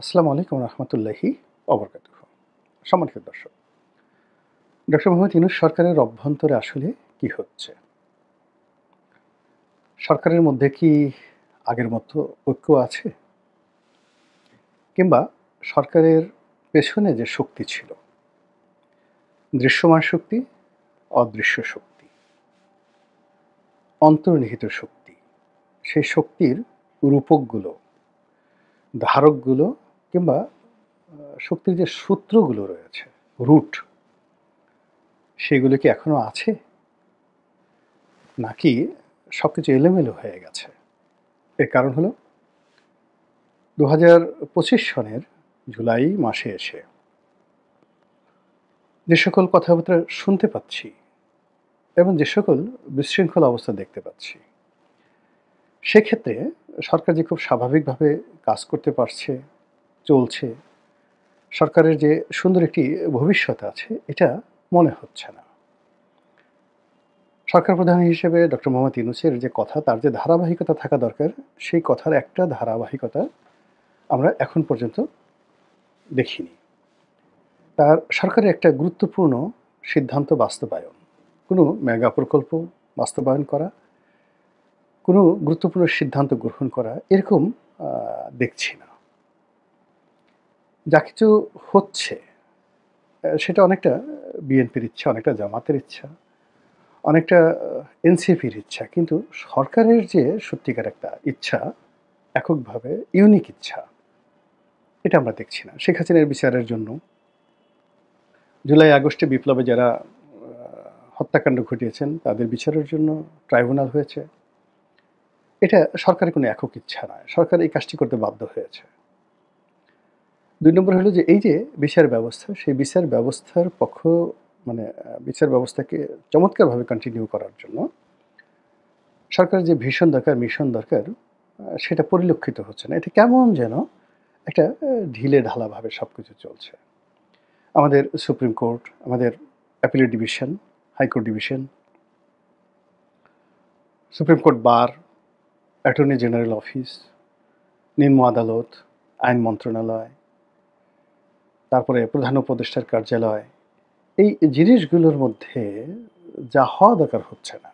আসসালামু আলাইকুম রহমতুল্লাহি অবরকাতুহ। সম্মানিত দর্শক, ডক্টর মোহাম্মদ ইউনূস সরকারের অভ্যন্তরে আসলে কি হচ্ছে? সরকারের মধ্যে কি আগের মতো ঐক্য আছে? কিংবা সরকারের পেছনে যে শক্তি ছিল, দৃশ্যমান শক্তি, অদৃশ্য শক্তি, অন্তর্নিহিত শক্তি, সেই শক্তির রূপকগুলো, ধারকগুলো কিংবা শক্তির যে সূত্রগুলো রয়েছে, রুট, সেগুলো কি এখনো আছে? নাকি সবকিছু এলোমেলো হয়ে গেছে? এর কারণ হলো ২০২৫ সনের জুলাই মাসে এসে যে সকল কথাবার্তা শুনতে পাচ্ছি এবং যে সকল বিশৃঙ্খল অবস্থা দেখতে পাচ্ছি, সেক্ষেত্রে সরকার যে খুব স্বাভাবিকভাবে কাজ করতে পারছে, চলছে, সরকারের যে সুন্দর একটি ভবিষ্যৎ আছে, এটা মনে হচ্ছে না। সরকার প্রধান হিসেবে ডক্টর মোহাম্মদ ইউনূসের যে কথা, তার যে ধারাবাহিকতা থাকা দরকার, সেই কথার একটা ধারাবাহিকতা আমরা এখন পর্যন্ত দেখিনি। তার সরকারের একটা গুরুত্বপূর্ণ সিদ্ধান্ত বাস্তবায়ন, কোনো মেগা প্রকল্প বাস্তবায়ন করা, কোনো গুরুত্বপূর্ণ সিদ্ধান্ত গ্রহণ করা, এরকম দেখছি না। যা কিছু হচ্ছে সেটা অনেকটা বিএনপির ইচ্ছা, অনেকটা জামাতের ইচ্ছা, অনেকটা এনসিপির ইচ্ছা, কিন্তু সরকারের যে সত্যিকার একটা ইচ্ছা, এককভাবে ইউনিক ইচ্ছা, এটা আমরা দেখছি না। শেখ হাসিনার বিচারের জন্য, জুলাই আগস্টে বিপ্লবে যারা হত্যাকাণ্ড ঘটিয়েছেন তাদের বিচারের জন্য ট্রাইব্যুনাল হয়েছে। এটা সরকারের কোনো একক ইচ্ছা নয়, সরকার এই কাজটি করতে বাধ্য হয়েছে। ২ নম্বর হলো যে এই যে বিচার ব্যবস্থা, সেই বিচার ব্যবস্থার মানে বিচার ব্যবস্থাকে চমৎকারভাবে কন্টিনিউ করার জন্য সরকারের যে ভিশন দরকার, মিশন দরকার, সেটা পরিলক্ষিত হচ্ছে না। এটা কেমন যেন একটা ঢিলেঢালাভাবে সবকিছু চলছে। আমাদের সুপ্রিম কোর্ট, আমাদের appellate division, high court division, supreme court bar, attorney general office, নিম্ন আদালত, আইন মন্ত্রণালয়, তারপরে প্রধান উপদেষ্টার কার্যালয়, এই জিনিসগুলোর মধ্যে যা হওয়া দরকার হচ্ছে না।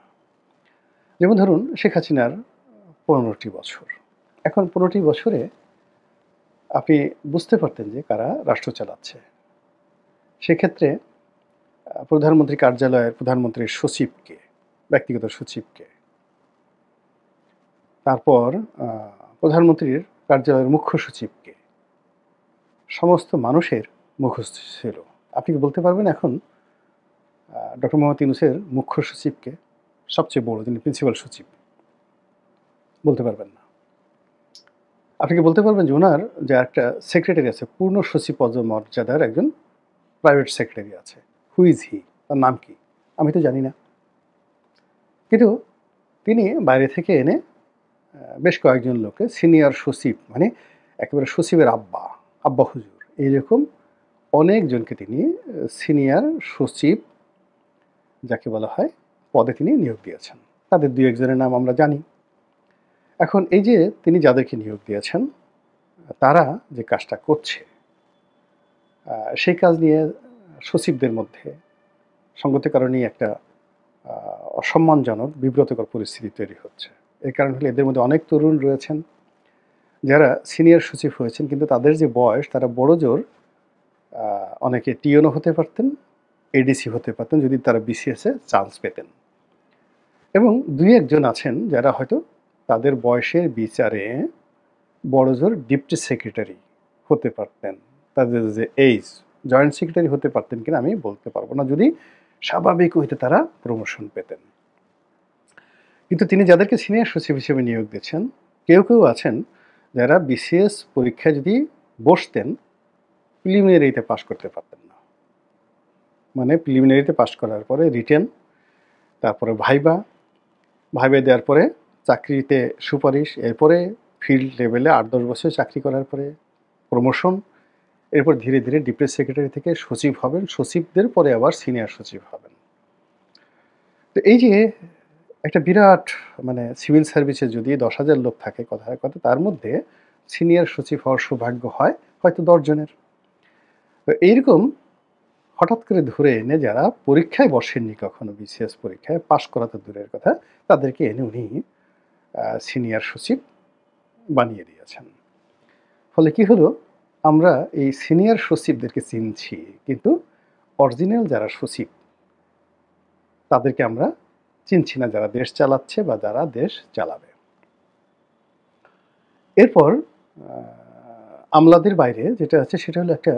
যেমন ধরুন শেখ হাসিনার ১৫টি বছর। এখন ১৫টি বছরে আপনি বুঝতে পারতেন যে কারা রাষ্ট্র চালাচ্ছে। সেক্ষেত্রে প্রধানমন্ত্রী কার্যালয়ের প্রধানমন্ত্রীর সচিবকে, ব্যক্তিগত সচিবকে, তারপর প্রধানমন্ত্রীর কার্যালয়ের মুখ্য সচিবকে, সমস্ত মানুষের মুখস্থ ছিল। আপনি কি বলতে পারবেন এখন ডক্টর মোহাম্মদ ইউনূসের মুখ্য সচিবকে? সবচেয়ে বড়, যিনি প্রিন্সিপাল সচিব, বলতে পারবেন না। আপনি কি বলতে পারবেন যে ওনার যে একটা সেক্রেটারি আছে, পূর্ণ সচিব পদমর্যাদার একজন প্রাইভেট সেক্রেটারি আছে, হু ইজ হি? তার নাম কি? আমি তো জানি না। কিন্তু তিনি বাইরে থেকে এনে বেশ কয়েকজন লোককে সিনিয়র সচিব, মানে একেবারে সচিবের আব্বা, আব্বা হুজুর, এইরকম অনেকজনকে তিনি সিনিয়র সচিব যাকে বলা হয় পদে তিনি নিয়োগ দিয়েছেন। তাদের ২-১ জনের নাম আমরা জানি। এখন এই যে তিনি যাদেরকে নিয়োগ দিয়েছেন, তারা যে কাজটা করছে, সেই কাজ নিয়ে সচিবদের মধ্যে সঙ্গত কারণেই একটা অসম্মানজনক, বিব্রতকর পরিস্থিতি তৈরি হচ্ছে। এর কারণ হলো এদের মধ্যে অনেক তরুণ রয়েছেন যারা সিনিয়র সচিব হয়েছেন, কিন্তু তাদের যে বয়স, তারা বড়জোর অনেকে টিওনও হতে পারতেন, এডিসি হতে পারতেন যদি তারা বিসিএসে চান্স পেতেন। এবং ২-১ জন আছেন যারা হয়তো তাদের বয়সের বিচারে বড়জোর ডিপ্টি সেক্রেটারি হতে পারতেন। তাদের যে এইজ, জয়েন্ট সেক্রেটারি হতে পারতেন কিনা আমি বলতে পারবো না, যদি স্বাভাবিক হইতে তারা প্রমোশন পেতেন। কিন্তু তিনি যাদেরকে সিনিয়র সচিব হিসেবে নিয়োগ দিচ্ছেন, কেউ আছেন যারা বিসিএস পরীক্ষায় যদি বসতেন, প্রিলিমিনারিতে পাস করতে পারতেন না। মানে প্রিলিমিনারিতে পাস করার পরে রিটেন, তারপরে ভাইবা দেওয়ার পরে চাকরিতে সুপারিশ, এরপরে ফিল্ড লেভেলে ৮-১০ বছর চাকরি করার পরে প্রমোশন, এরপর ধীরে ধীরে ডিপ্টি সেক্রেটারি থেকে সচিব হবেন, সচিবদের পরে আবার সিনিয়র সচিব হবেন। তো এই যে একটা বিরাট, মানে সিভিল সার্ভিসে যদি ১০,০০০ লোক থাকে কথায় কথায়, তার মধ্যে সিনিয়র সচিব হওয়ার সৌভাগ্য হয় হয়তো 10 জনের। তো এইরকম হঠাৎ করে ধরে এনে যারা পরীক্ষায় বসেননি কখনো, বিসিএস পরীক্ষায় পাস করা তো দূরের কথা, তাদেরকে এনে উনি সিনিয়র সচিব বানিয়ে দিয়েছেন। ফলে কি হলো, আমরা এই সিনিয়র সচিবদেরকে চিনছি, কিন্তু অরিজিনাল যারা সচিব তাদেরকে আমরা চিনছি না, যারা দেশ চালাচ্ছে বা যারা দেশ চালাবে। এরপর আমলাদের বাইরে যেটা আছে সেটা হলো একটা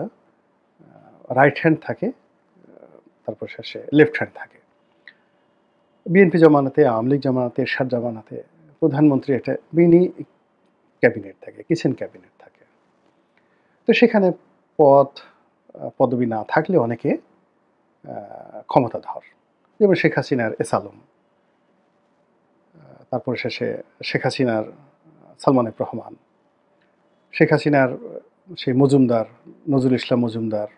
রাইট হ্যান্ড থাকে, তারপর শেষে লেফট হ্যান্ড থাকে। বিএনপি জমানাতে, আওয়ামী লীগ জমানাতে, এরশাদ জমানাতে প্রধানমন্ত্রী একটা মিনি ক্যাবিনেট থাকে, কিচেন ক্যাবিনেট থাকে। তো সেখানে পদ পদবি না থাকলে অনেকে ক্ষমতাধর, যেমন শেখ হাসিনার এসালম, তারপর শেষে শেখ হাসিনার সালমান এফ রহমান, শেখ হাসিনার সেই মজুমদার, নজরুল ইসলাম মজুমদার,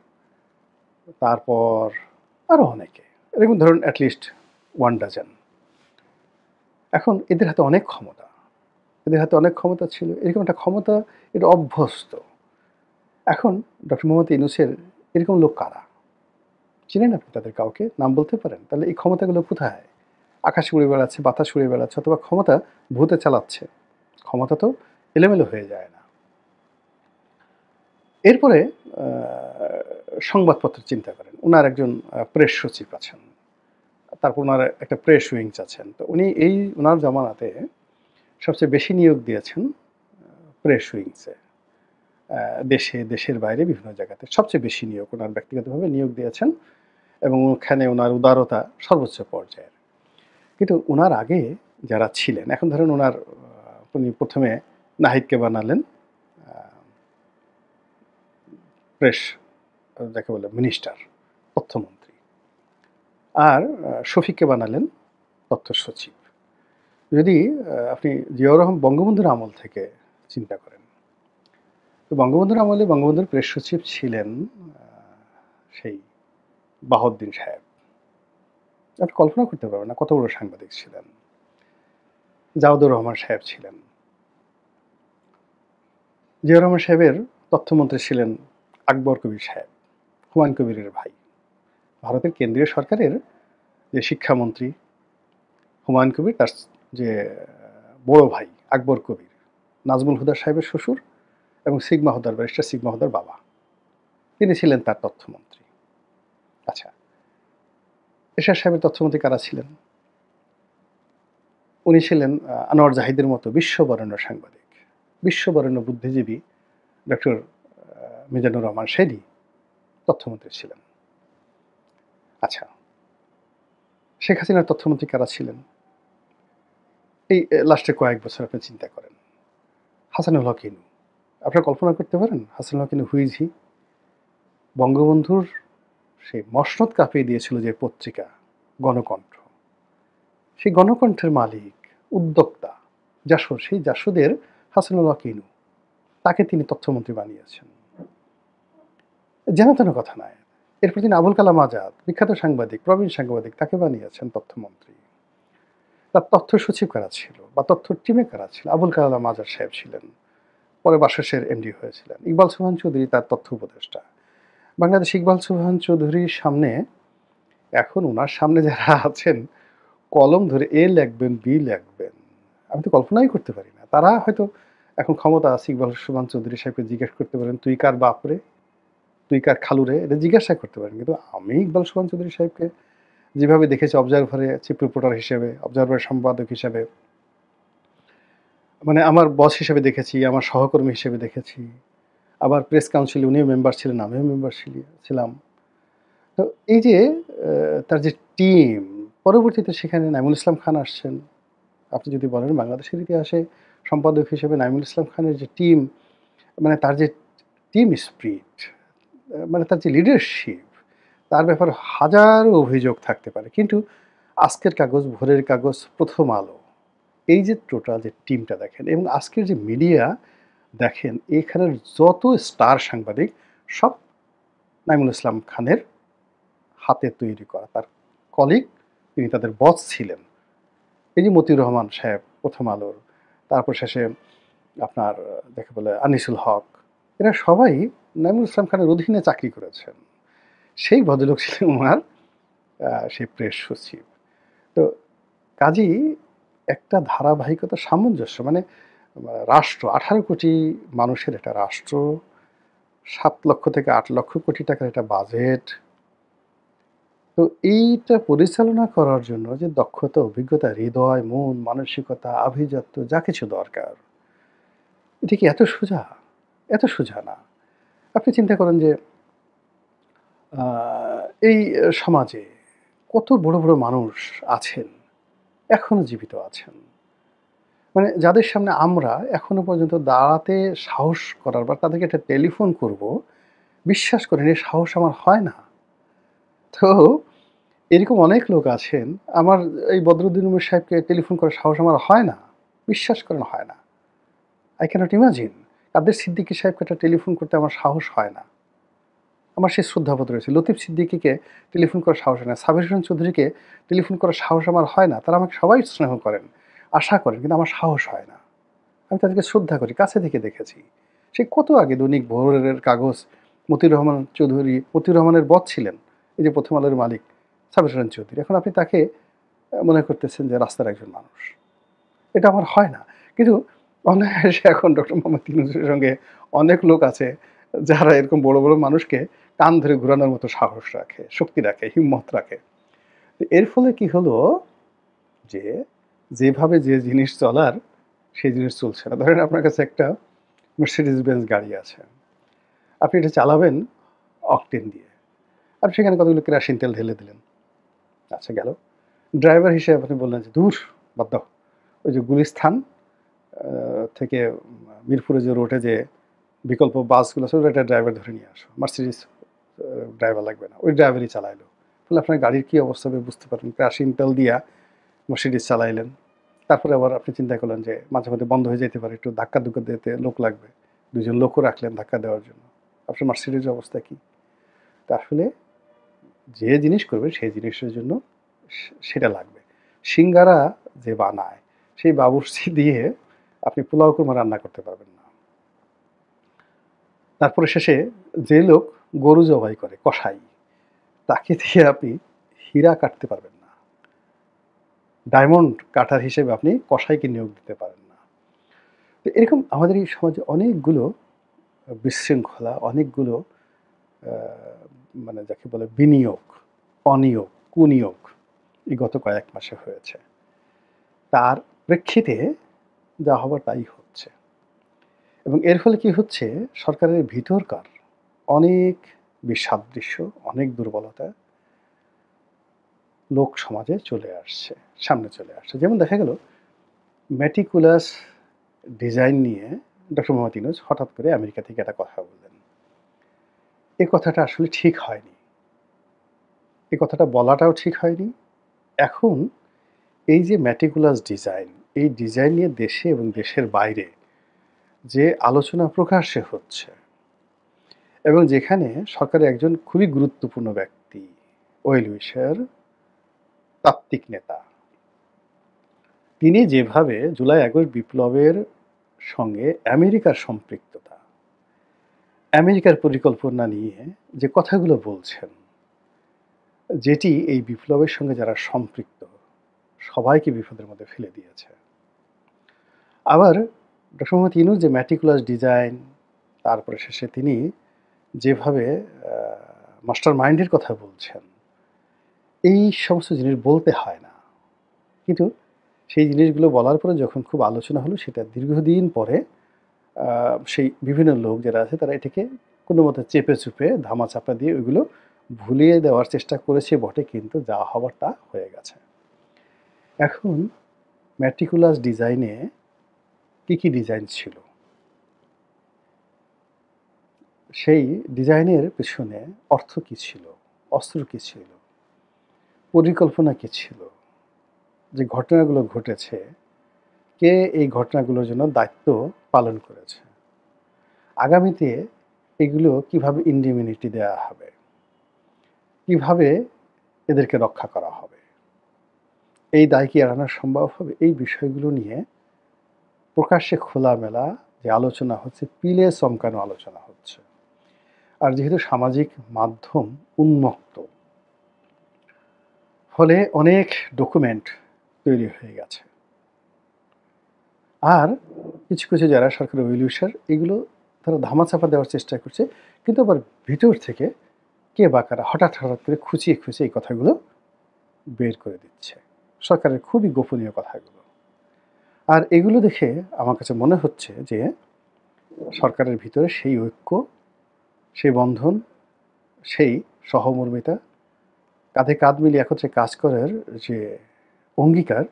তারপর আরও অনেকে, এরকম ধরুন অ্যাটলিস্ট 1 ডজন। এখন এদের হাতে অনেক ক্ষমতা, এদের হাতে অনেক ক্ষমতা ছিল, এরকম একটা ক্ষমতা এটা অভ্যস্ত। এখন ডক্টর মোহাম্মদ ইউনূসের এরকম লোক কারা? চিনেন আপনি তাদের কাউকে? নাম বলতে পারেন? তাহলে এই ক্ষমতাগুলো কোথায়? আকাশে উড়ে বেড়াচ্ছে, বাতাসে উড়ে বেড়াচ্ছে, অথবা ক্ষমতা ভূতে চালাচ্ছে। ক্ষমতা তো এলোমেলো হয়ে যায় না। এরপরে সংবাদপত্র চিন্তা করেন। উনার একজন প্রেস সচিব আছেন, তারপর উনার একটা প্রেস উইংস আছেন। তো উনি উনার জমানাতে সবচেয়ে বেশি নিয়োগ দিয়েছেন প্রেস উইংসে। দেশে, দেশের বাইরে বিভিন্ন জায়গাতে সবচেয়ে বেশি নিয়োগ উনার ব্যক্তিগতভাবে নিয়োগ দিয়েছেন, এবং ওখানে উনার উদারতা সর্বোচ্চ পর্যায়ের। কিন্তু উনার আগে যারা ছিলেন, এখন ধরেন উনার উনি প্রথমে নাহিদকে বানালেন প্রেস, যাকে বলে মিনিস্টার, তথ্যমন্ত্রী, আর শফিককে বানালেন তথ্য সচিব। যদি আপনি জিয়াউর রহমান বঙ্গবন্ধুর আমল থেকে চিন্তা করেন, তো বঙ্গবন্ধুর আমলে বঙ্গবন্ধুর প্রেস সচিব ছিলেন সেই বাহাউদ্দিন সাহেব। আপনি কল্পনা করতে পারবেন না কত বড় সাংবাদিক ছিলেন। জাওয়াদুর রহমান সাহেব ছিলেন। জিয়াউর রহমান সাহেবের তথ্যমন্ত্রী ছিলেন আকবর কবির সাহেব, হুমায়ুন কবিরের ভাই। ভারতের কেন্দ্রীয় সরকারের যে শিক্ষামন্ত্রী হুমায়ুন কবির, তার যে বড় ভাই আকবর কবির, নাজমুল হুদা সাহেবের শ্বশুর, এবং সিগমা হুদার, ব্যারিস্টার সিগমা হুদার বাবা, তিনি ছিলেন তার তথ্যমন্ত্রী। আচ্ছা, এরশাদ সাহেবের তথ্যমন্ত্রী কারা ছিলেন? উনি ছিলেন আনোয়ার জাহিদের মতো বিশ্ববরেণ্য সাংবাদিক, বিশ্ববরেণ্য বুদ্ধিজীবী ডক্টর মিজানুর রহমান শেলী তথ্যমন্ত্রী ছিলেন। আচ্ছা, শেখ হাসিনার তথ্যমন্ত্রী কারা ছিলেন? এই লাস্টের কয়েক বছর আপনি চিন্তা করেন। হাসানুল হক ইনু। আপনারা কল্পনা করতে পারেন হাসানুল হক ইনু হুইজ হি? বঙ্গবন্ধুর সেই মসনদ কাঁপিয়ে দিয়েছিল যে পত্রিকা গণকণ্ঠ, সেই গণকণ্ঠের মালিক, উদ্যোক্তা জাসদ, সেই জাসদের হাসানুল হক ইনু, তাকে তিনি তথ্যমন্ত্রী বানিয়েছেন। যেন তেন কথা নয়। এরপর তিনি আবুল কালাম আজাদ, বিখ্যাত সাংবাদিক, প্রবীণ সাংবাদিক, তাকে বানিয়েছেন তথ্যমন্ত্রী। তার তথ্য সচিব কারা ছিল বা তথ্য টিমে কারা ছিল? আবুল কালাম আজাদ সাহেব ছিলেন, পরে বাসসের এমডি হয়েছিলেন। ইকবাল সোবহান চৌধুরী তার তথ্য উপদেষ্টা। বাংলাদেশ ইকবাল সোবহান চৌধুরীর সামনে, এখন ওনার সামনে যারা আছেন, কলম ধরে এ লিখবেন, বি লিখবেন, আমি তো কল্পনাই করতে পারি না। তারা হয়তো এখন ক্ষমতা আছে, ইকবাল সোবহান চৌধুরী সাহেবকে জিজ্ঞেস করতে পারেন, তুই কার বাপরে, তুই কার খালুরে, এটা জিজ্ঞাসা করতে পারেন। কিন্তু আমি ইকবাল সোবহান চৌধুরী সাহেবকে যেভাবে দেখেছি অবজারভারে চিফ রিপোর্টার হিসেবে, অবজারভার সম্পাদক হিসেবে, মানে আমার বস হিসেবে দেখেছি, আমার সহকর্মী হিসেবে দেখেছি, আবার প্রেস কাউন্সিলে উনিও মেম্বার ছিলেন, আমিও মেম্বার ছিলাম। তো এই যে তার যে টিম, পরবর্তীতে সেখানে নাইমুল ইসলাম খান আসছেন। আপনি যদি বলেন বাংলাদেশের ইতিহাসে সম্পাদক হিসেবে নাইমুল ইসলাম খানের যে টিম, মানে তার যে টিম স্পিরিট, মানে তার যে লিডারশিপ, তার ব্যাপারে হাজারো অভিযোগ থাকতে পারে। কিন্তু আজকের কাগজ, ভোরের কাগজ, প্রথম আলো, এই যে টোটাল যে টিমটা দেখেন, এবং আজকের যে মিডিয়া দেখেন, এখানের যত স্টার সাংবাদিক সব নাইমুল ইসলাম খানের হাতে তৈরি করা, তার কলিগ, তিনি তাদের বস ছিলেন। এই যে মতিউর রহমান সাহেব প্রথম আলোর, তারপর শেষে আপনার যাকে বলে আনিসুল হক, এরা সবাই নাঈমুল ইসলাম খানের অধীনে চাকরি করেছেন। সেই ভদ্রলোক ছিলেন উনার সেই প্রেস সচিব। তো কাজেই একটা ধারাবাহিকতা সামঞ্জস্য মানে রাষ্ট্র ১৮ কোটি মানুষের একটা রাষ্ট্র, ৭ লক্ষ থেকে ৮ লক্ষ কোটি টাকার একটা বাজেট। তো এইটা পরিচালনা করার জন্য যে দক্ষতা, অভিজ্ঞতা, হৃদয়, মন, মানসিকতা, আভিজাত্য যা কিছু দরকার, এটা কি এত সোজা? এত সোজা না। আপনি চিন্তা করেন যে আ এই সমাজে কত বড়, বড় মানুষ আছেন, এখনো জীবিত আছেন। মানে যাদের সামনে আমরা এখনো পর্যন্ত দাঁড়াতে সাহস করার বা তাদেরকে একটা টেলিফোন করব, বিশ্বাস করেন এই সাহস আমার হয় না। তো এরকম অনেক লোক আছেন, আমার এই বদরুদ্দীন উমর সাহেবকে টেলিফোন করার সাহস আমার হয় না। বিশ্বাস করেন হয় না। I cannot imagine কাদের সিদ্দিকী সাহেবকে একটা টেলিফোন করতে আমার সাহস হয় না। আমার সেই শ্রদ্ধাবোধ রয়েছে। লতিফ সিদ্দিকীকে টেলিফোন করার সাহস হয় না। সাবির হোসেন চৌধুরীকে টেলিফোন করার সাহস আমার হয় না। তারা আমাকে সবাই স্নেহ করেন, আশা করেন, কিন্তু আমার সাহস হয় না। আমি তাদেরকে শ্রদ্ধা করি, কাছে থেকে দেখেছি। সেই কত আগে দৈনিক ভোরের কাগজ মতিউর রহমান চৌধুরী, মতিউর রহমানের বস ছিলেন, এই যে প্রথম আলোর মালিক সাবির হোসেন চৌধুরী। এখন আপনি তাকে মনে করতেছেন যে রাস্তার একজন মানুষ। এটা আমার হয় না। কিন্তু অনায়াসে এখন ডক্টর মোহাম্মদ ইউনূসের সঙ্গে অনেক লোক আছে যারা এরকম বড়, বড় মানুষকে কান ধরে ঘুরানোর মতো সাহস রাখে, শক্তি রাখে, হিম্মত রাখে। তো এর ফলে কি হলো যে, যেভাবে যে জিনিস চলার সেই জিনিস চলছে না। ধরেন আপনার কাছে একটা মার্সিডিজ বেঞ্জ গাড়ি আছে। আপনি এটা চালাবেন অকটেন দিয়ে। আপনি সেখানে কতগুলো কেরোসিন তেল ঢেলে দিলেন। আচ্ছা গেল। ড্রাইভার হিসেবে আপনি বললেন যে, "ধুর বাদ দাও। ওই যে গুলিস্তান থেকে মিরপুরে যে রোডে যে বিকল্প বাসগুলো আছে ওটা একটা ড্রাইভার ধরে নিয়ে আসো। মার্সিডিজ ড্রাইভার লাগবে না।" ওই ড্রাইভারই চালাইলো। ফলে আপনার গাড়ির কী অবস্থা হবে বুঝতে পারবেন। কেরোসিন তেল দিয়া মার্সিডিজ চালাইলেন। তারপরে আবার আপনি চিন্তা করলেন যে মাঝে মধ্যে বন্ধ হয়ে যেতে পারে, একটু ধাক্কা-ধুক্কা দিতে লোক লাগবে। ২ জন লোকও রাখলেন ধাক্কা দেওয়ার জন্য। আপনার মার্সিডিজের অবস্থা কী? তো আসলে যে জিনিস করবে সেই জিনিসের জন্য সেটা লাগবে। সিঙ্গারা যে বানায় সেই বাবুর্চি দিয়ে আপনি পোলাও কুরমা রান্না করতে পারবেন না। তারপরে শেষে যে লোক গরু জবাই করে কসাই, তাকে দিয়ে আপনি হীরা কাটতে পারবেন না। ডায়মন্ড কাটার হিসেবে আপনি কসাইকে নিয়োগ দিতে পারেন না। তো এরকম আমাদের এই সমাজে অনেকগুলো বিশৃঙ্খলা, অনেকগুলো আ মানে যাকে বলে বিনিয়োগ, অনিয়োগ, কুনিয়োগ এই গত কয়েক মাসে হয়েছে। তার প্রেক্ষিতে যা হবার তাই হচ্ছে। এবং এর ফলে কি হচ্ছে সরকারের ভিতরকার অনেক বিসাদৃশ্য, অনেক দুর্বলতা লোক সমাজে চলে আসছে, সামনে চলে আসছে। যেমন দেখা গেল meticulous ডিজাইন নিয়ে ডক্টর মোহাম্মদ ইউনূস হঠাৎ করে আমেরিকা থেকে একটা কথা বললেন। এই কথাটা আসলে ঠিক হয়নি। এই কথাটা বলাটাও ঠিক হয়নি। এখন এই যে meticulous ডিজাইন, এই ডিজাইন নিয়ে দেশে এবং দেশের বাইরে যে আলোচনা প্রকাশ্যে হচ্ছে এবং যেখানে সরকারের একজন খুবই গুরুত্বপূর্ণ ব্যক্তি, ওয়েল উইশার, তাত্ত্বিক নেতা, তিনি যেভাবে জুলাই-আগস্ট বিপ্লবের সঙ্গে আমেরিকার সম্পৃক্ততা, আমেরিকার পরিকল্পনা নিয়ে যে কথাগুলো বলছেন, যেটি এই বিপ্লবের সঙ্গে যারা সম্পৃক্ত সবাইকে বিপদের মধ্যে ফেলে দিয়েছে। আবার ডক্টর মোহাম্মদ ইউনূস যে meticulous ডিজাইন, তারপরে শেষে তিনি যেভাবে আ মাস্টার মাইন্ডের কথা বলছেন, এই সমস্ত জিনিস বলতে হয় না। কিন্তু সেই জিনিসগুলো বলার পরে যখন খুব আলোচনা হলো সেটা দীর্ঘদিন পরে আ সেই বিভিন্ন লোক যারা আছে তারা এটাকে কোনোমতে চেপে-চুপে, ধামাচাপা দিয়ে ওইগুলো ভুলিয়ে দেওয়ার চেষ্টা করেছে বটে, কিন্তু যা হবার তা হয়ে গেছে। এখন meticulous ডিজাইনে কী ডিজাইন ছিল? সেই ডিজাইনের পেছনে অর্থ কী ছিল? অস্ত্র কী ছিল? পরিকল্পনা কী ছিল? যে ঘটনাগুলো ঘটেছে, কে এই ঘটনাগুলোর জন্য দায়িত্ব পালন করেছে? আগামীতে এগুলো কিভাবে ইন্ডিমিনিটি দেয়া হবে? কিভাবে এদেরকে রক্ষা করা হবে? এই দায় কি এড়ানো সম্ভব হবে? এই বিষয়গুলো নিয়ে প্রকাশ্যে খোলামেলা যে আলোচনা হচ্ছে, পিলে চমকানো আলোচনা হচ্ছে। আর যেহেতু সামাজিক মাধ্যম উন্মুক্ত, ফলে অনেক ডকুমেন্ট তৈরি হয়ে গেছে। আর কিছু, কিছু যারা সরকারি ওয়েলউইশার এগুলো তারা ধামাচাপা দেওয়ার চেষ্টা করছে। কিন্তু আবার ভিতর থেকে কে বা কারা হঠাৎ, হঠাৎ করে খুঁচিয়ে, খুঁচিয়ে এই কথাগুলো বের করে দিচ্ছে। সরকারের খুবই গোপনীয় কথাগুলো। আর এগুলো দেখে আমার কাছে মনে হচ্ছে যে সরকারের ভিতরে সেই ঐক্য, সেই বন্ধন, সেই সহমর্মিতা, কাঁধে কাঁধ মিলিয়ে একত্রে কাজ করার যে অঙ্গীকার,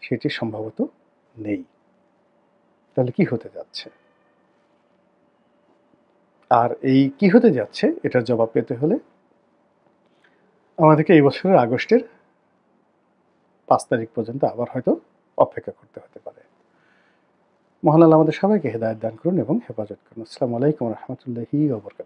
সেটি সম্ভবত নেই। তাহলে কি হতে যাচ্ছে? আর এই কি হতে যাচ্ছে এটার জবাব পেতে হলে আমাদেরকে এই বছরের আগস্টের ৫ তারিখ পর্যন্ত আবার হয়তো অপেক্ষা করতে হতে পারে। মহান আল্লাহ আমাদের সবাইকে হেদায়েত দান করুন এবং হেফাজত করুন। আসসালামু আলাইকুম ওয়া রাহমাতুল্লাহি ওয়া বারাকাতুহু।